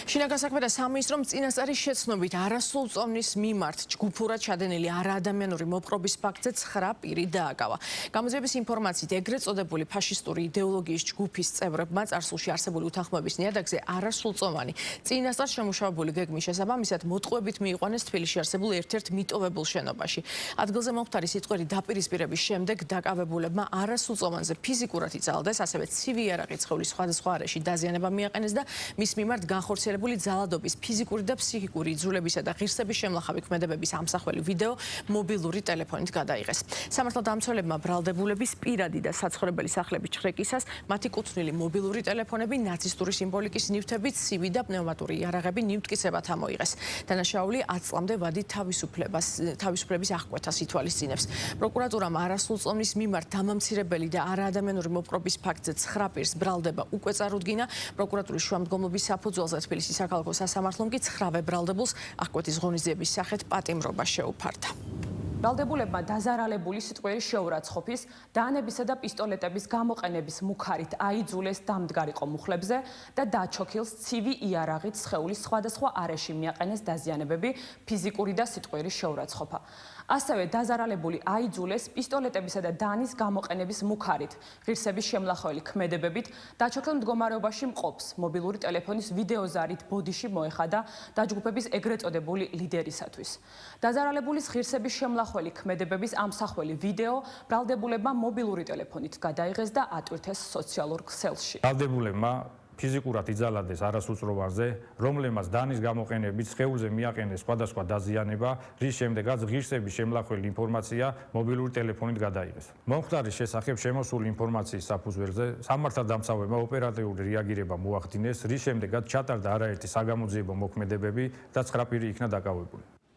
შინაგან საქმეთა სამინისტრომ წინასწარი შეცნობით არასრულწლოვნის მიმართ ჯგუფურად ჩადენილი არაადამიანური მოპყრობის ფაქტზე 9 პირი დააკავა. გამოძიების ინფორმაციით ეგრეთ წოდებული ფაშისტური იდეოლოგიის ჯგუფის წევრებმა წარსულში არსებული უთანხმოების ნიადაგზე არასრულწლოვანი წინასწარ შემუშავებული გეგმის შესაბამისად მოტყუებით მიიყვანეს თბილისში არსებულ ერთ-ერთ მიტოვებულ შენობაში. ადგილზე მომხდარი სიტყვერი დაპირისპირების შემდეგ დაკავებულებმა არასრულწლოვანზე ფიზიკურად იწალდეს, ასევე ცივი იარაღი სხეულის სხვადასხვა არეში დაზიანება მიაყენეს და მის მიმართ განხორციელებული ძალადობის, ფიზიკური და ფსიქიკური იძულებისა და ღირსების შემლახავი ქმედებების ამსახველი ვიდეო მობილური ტელეფონით გადაიღეს. სამართალდამცველებმა ბრალდებულების პირადი და საცხოვრებელი სახლების ჩხრეკისას მათი კუთვნილი მობილური ტელეფონები ნაცისტური სიმბოლიკის ნივთებით, ცივი და პნევმატური იარაღები ნივთკიცებად ამოიღეს. დანაშაული 10 წლამდე ვადით თავისუფლების აღკვეთას ითვალისწინებს. პროკურატურამ არასრულწლოვნის მიმართ დამამცირებელი და არაადამიანური მოპყრობის ფაქტზე 9 პირს ბრალდება უკვე წარუდგინა. პროკურატურის შუამდგომლობის საფუძველზე თბილისის საქალაქო სასამართლომ კი 9 ბრალდებულს აღკვეთის ღონისძიების სახით პატიმრობა შეუფარდა. ბრალდებულებმა დაზარალებული სიტყვიერი შეურაცხყოფის, დაანებისა და პისტოლეტების გამოყენების მუქარით აიძულეს დამდგარიყო მუხლებზე და დაჩოქილს ცივი იარაღით სხეულის სხვადასხვა არეში მიაყენეს დაზიანებები, ფიზიკური და სიტყვიერი შეურაცხყოფა. ასევე დაზარალებული აიძულეს პისტოლეტებისა და დანის გამოყენების მუქარით, ღირსების შემლახველი ქმედებებით, დაჩოქილ მდგომარეობაში მყოფს მობილური ტელეფონის ვიდეოზარით ბოდიში მოეხადა დაჯგუფების ეგრეთ წოდებული ლიდერისათვის. დაზარალებულის ღირსების შემლახველი ქმედებების ამსახველი ვიდეო ბრალდებულებმა მობილური ტელეფონით გადაიღეს და ატვირთეს სოციალურ ქსელში. ბრალდებულებმა ფიზიკურად იძალადეს არასრულწლოვანზე, რომელმაც დანის გამოყენებით სხეულზე მიაყენეს სხვადასხვა დაზიანება, რის შემდეგაც ღირსების შემლახველი ინფორმაცია მობილური ტელეფონით გადაიღეს. მომხდარის შესახებ შემოსული ინფორმაციის საფუძველზე სამართალდამცავებმა ოპერატიული რეაგირება მოახდინეს, რის შემდეგაც ჩატარდა არაერთი საგამოძიებო მოქმედებები და 9 პირი იქნა დაკავებული.